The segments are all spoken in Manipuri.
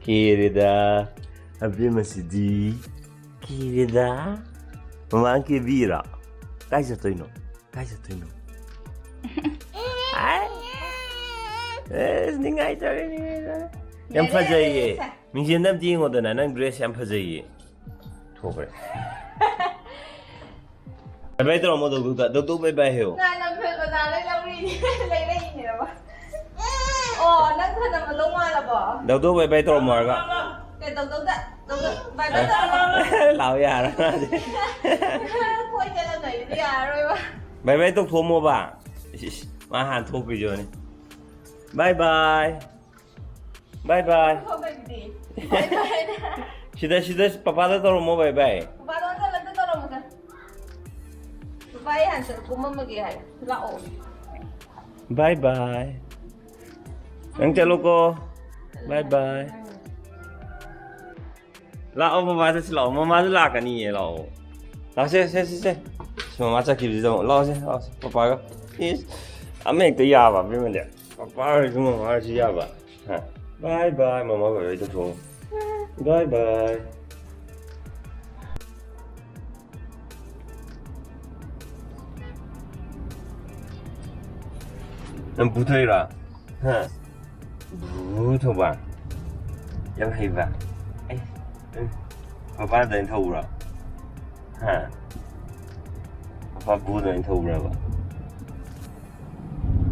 Querida, Abemma sidi. Querida, mamãe que vira. Caixa tô indo. Ai, ninguém tá vendo. Yang fazer ye. Mungkin nam dia ngoda na nang dress yang fazer ye. Thobre. Bye tao mo do bye bye heo. Nãy nãy phơi vào đây làm gì lấy đây nhỉ bà. Nãy phơi nằm ở lông hoa là bỏ. Do bye bye tao mo ga. Cái đầu bye bye tao. Lão già đó. Quay cái là đẩy đi rồi bà. Bye bye tao thua mo ba. Mà hàn thua cái gì này. Bye bye. Bye bye. Không phải gì. Bye bye. Sudah papa tao mo bye bye. Papa tao là tao làm cái. Bye Hanse cũng mơ cái này. Lão. Bye bye. Ang chalo ko. Bye bye. Lão mama sẽ lão mama sẽ lạc cái gì lão. Lão sẽ. Mama chắc kịp rồi. Lão sẽ papa có. Yes. Ame cái ya ba bên đây. Papa rồi mama sẽ ya ba. Ha. Bye bye mama gọi cho chú. Bye bye. Em不对了，哼，不头吧，要黑吧，哎，爸爸人头了，哈，爸爸不人头了吧？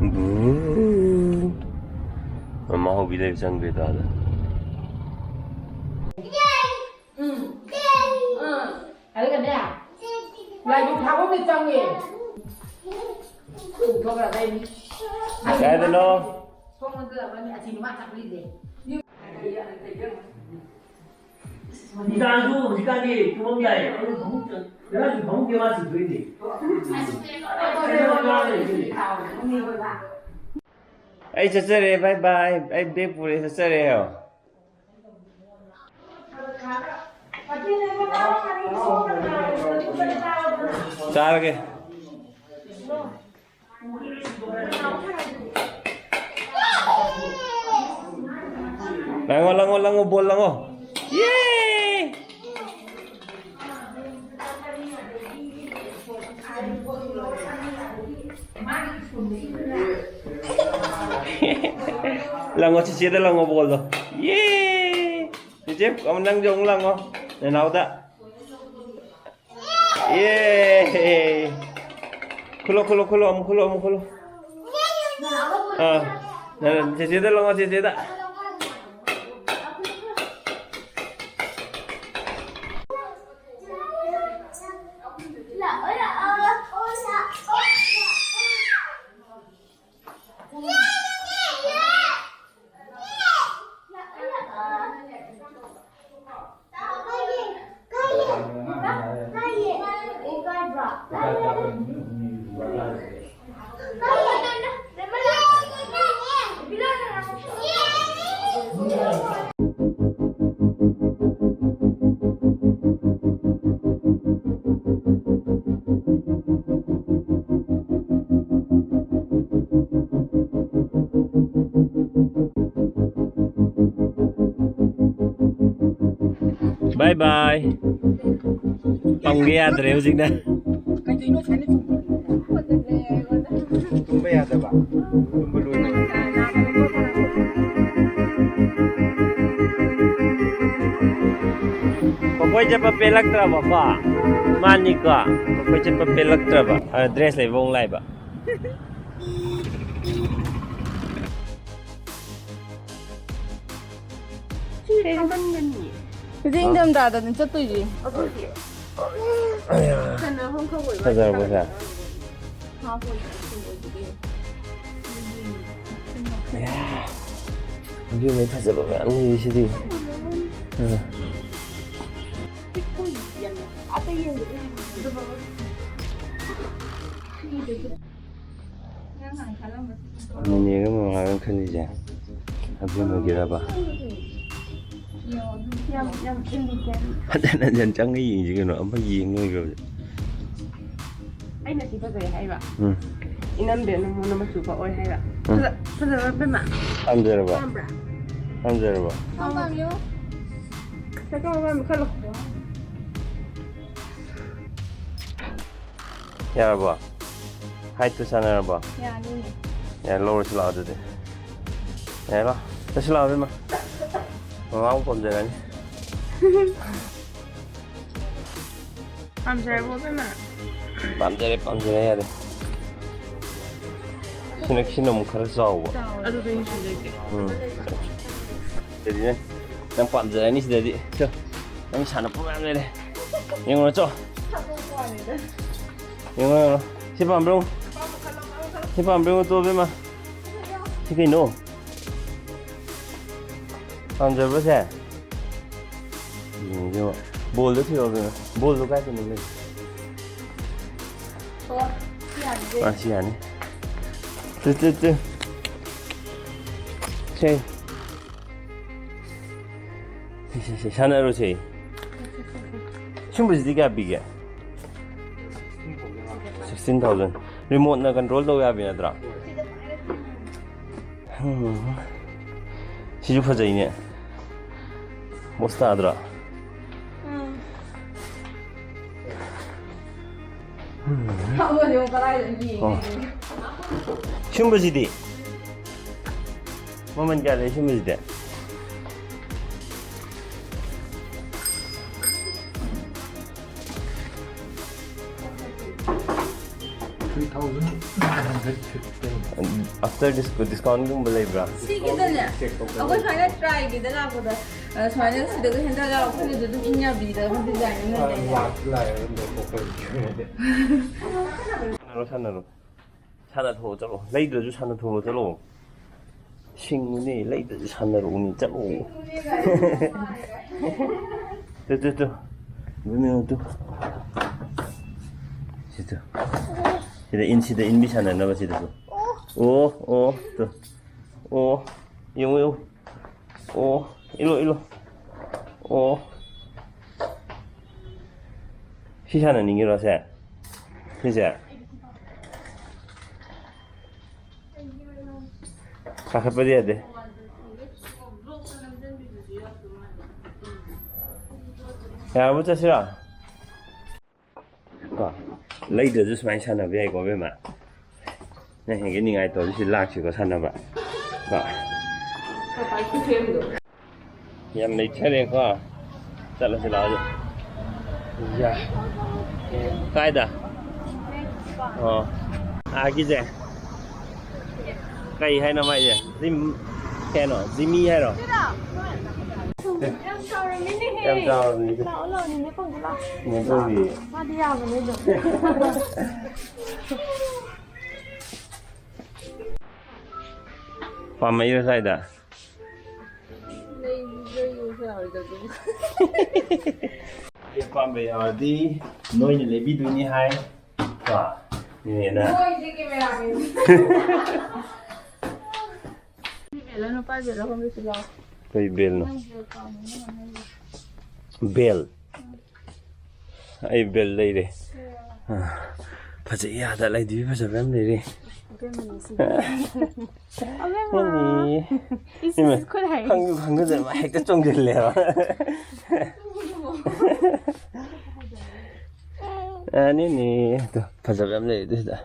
不，妈妈后边在上给他的。อะไรกันเนี่ยลายยุทธาว่าไม่จังเองถูกอะไรนี่ Cái đó nó. พวกมันเกิดมันมีอาชีพมากจากลิ้นเลย 시간이 도망가요. 내가 지금 너무 개맛이 보이지. Ấy chờ đi, bye bye, anh biết phụ đi chờ đi hả? Sao kìa? Lango, bol lango. Yay! Lango cici ada lango bol tuh. Yay! Cici, kamu nang jong lango. Nenau tak? Yay! Kulo. Cici ada lango cici tak? Bye bye. Ông nghe Yadre không dính đây. Không biết Yadre ba. Không biết luôn này. Papa Koi chapa pelaktra ba ko mani ko koi chapa pelaktra ba dress lai wong lai ba 그지 힘들다 진짜 또이지 가자 보자 야 이게 왜 가자 봐 아니 시디 Ini kan mengalami kerja, Abemma kira apa? Ada jangan cái gì chứ nó không gì người rồi. Anh là chỉ có gì hay vậy? In năm biển nó mà chụp vào ôi hay vậy? Bây giờ bên mà. Ăn giờ rồi. Ăn giờ rồi. Không bao nhiêu? Sao có bao nhiêu khăn Ya apa? Hai tu sana apa? 야 아니네 Ya lower selalu tu deh. Ya lah, tu selalu memang. Mau pun jangan. Làm sao vô bên mà? Pam jadi ya deh. Sini mau kerja jauh. Aduh bên sini deh. Jadi ni, yang pam jadi ni sudah di. So, yang sana pun ada deh. Yang mana cok? Yang mana? Siapa belum? Siapa belum tu Abemma? Siapa ini? Pam jadi apa sih? Ini je. Bol tu siapa Abemma? Bol tu kaya tu ni. Masih ni. Tu. Cek. Sana ru cek. Cuma sedikit big. 16,000. Remote na control to ya bina dra. Siju phaja ini. Mosta dra. 한번 용 깔아야 돼. Shumbajidi. Moment kya le shumbajidi. After discount cũng beli bra. 시기들냐? 아까 저희가 try 기들라 보다. 저희는 시대가 현장으로 풀리도 좀 있냐 비다. 근데 디자인은 산으로 저로. 레이드도 산으로 저로. 신문이 레이드 산으로 오니 저로. 또. 뭐면 또. 진짜. Sida in bisa na ba sida to? To. Yung. Ilo. Sisa na ningi ra sa. Sisa. Kakak dia deh. Ya, betul sih lah. Lấy được rất may sana về có về mà này cái này ngày tối thì lạc chỉ có sana vậy em lấy xe lên qua chắc là sẽ lao rồi dạ cái đó cái gì cây hay là mày gì zim cái nó zimi hay rồi em chào mình có gì Pam mấy sai đã Pam bây giờ đi nói như lấy biết đôi như hai như nè nó phải biết là không biết gì đâu. Cây bell nó bell ai bell đây đi phải chị à đã lấy đi phải giờ em đây đi 아니 방금 전에 막 핵자 정질래요 아니니 또 바자밤 내리다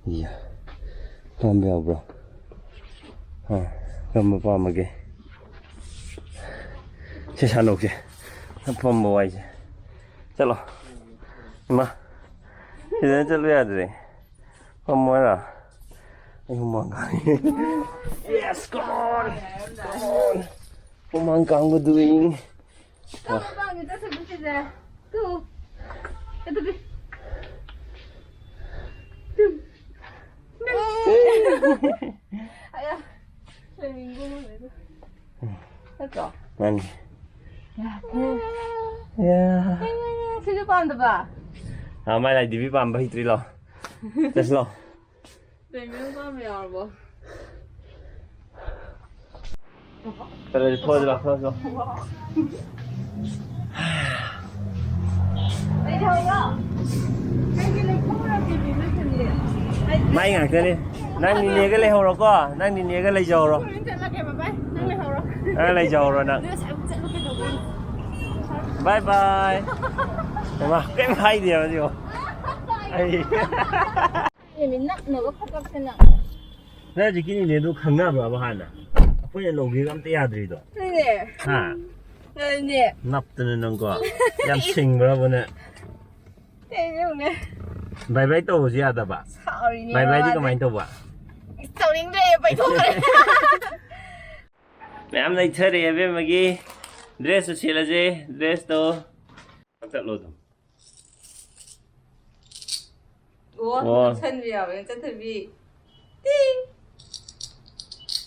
이야 담배 bro cầm một vò mà kìa xe sàn nộp kìa ꯐꯝꯕ ꯋꯥꯏꯁꯦ ꯆꯠꯂꯣ ꯏꯃꯥ ꯁꯤꯗ ꯆꯠꯂꯨ ꯌꯥꯗ꯭ꯔꯦ ꯐꯝꯃꯣꯏꯔ ꯑꯩ ꯍꯨꯃꯥꯡ ꯀꯥꯡꯉꯤ ꯌꯦꯁ ꯀꯃꯣꯟ ꯍꯨꯃꯥꯡ ꯀꯥꯡꯕꯗꯨꯏ ꯃꯥꯅꯤ 시주 빠는데 ꯃꯥꯏ ꯂꯥꯏ ꯗꯤꯕꯤ ꯄꯥꯝꯕ ꯍꯩꯇ꯭ꯔꯤ ꯂꯥꯛꯑꯣ ꯆꯠꯁꯤ ꯂꯥꯛꯑꯣ 네명 빠면 뭐 그래 도와줘 라 도와줘 마이 ngạc đi nang đi cái lấy hầu rồi co nang đi cái lấy dầu rồi lấy dầu rồi nè bye bye mà cái mai gì mà điều mình nặng nó có khóc thế nào 나 지금 얘도 강나 봐 하나 아빠야 로기 감때 야들이도 네 하 네 납뜨는 거 얌칭 뭐라 보네 대용네 바이바이 또 오지 하다 봐 sorry 바이바이 지금 많이 또 봐 sorry 네 phải thôi mẹ em này chơi đi em mà ghi dress chỉ là gì dress to thật luôn 와 천비야 왜 천비 띵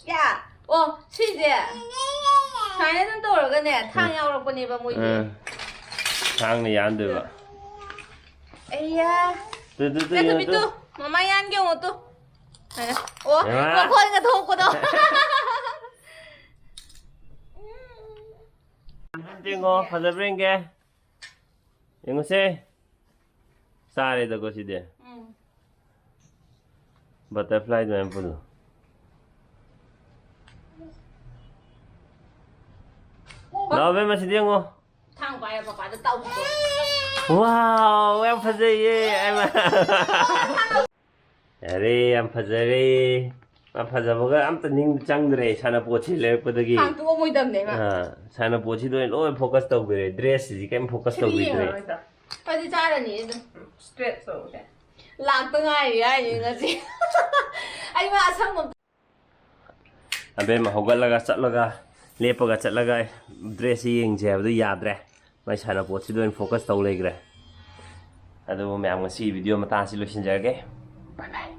야, 시제. 자네는 또 얼거네. 탕야오로 보내봐 뭐지? 탕이 안 돼 봐. 에이야. 뚜뚜뚜. 비뚜. 마마이 안경 또. 뭐 거기가 더 없거든. 띵어 받아버린 게. 이거세. 쌀에다 것이대. Butterfly doon po do. Nabe masih dia ngo. Thang bay papa đã tao. Wow, em phải gì em. Ari em phải gì. Em phải giờ cái em tự nhiên chẳng được sana pochi le có được gì. Thang tu môi đầm này mà. Sana pochi doon lôi focus tao về dress gì cái em focus tao về. Phải đi ra là nhỉ. Straight so. Lạc tương ai vậy như thế gì? Anh mà xong một. Abemma hogalaga chatlaga lepaga chatlaga dress yeng jebdu yadre mai sana pochi doin focus tau legre adu me am ngasi video mata si lo sinjage bye bye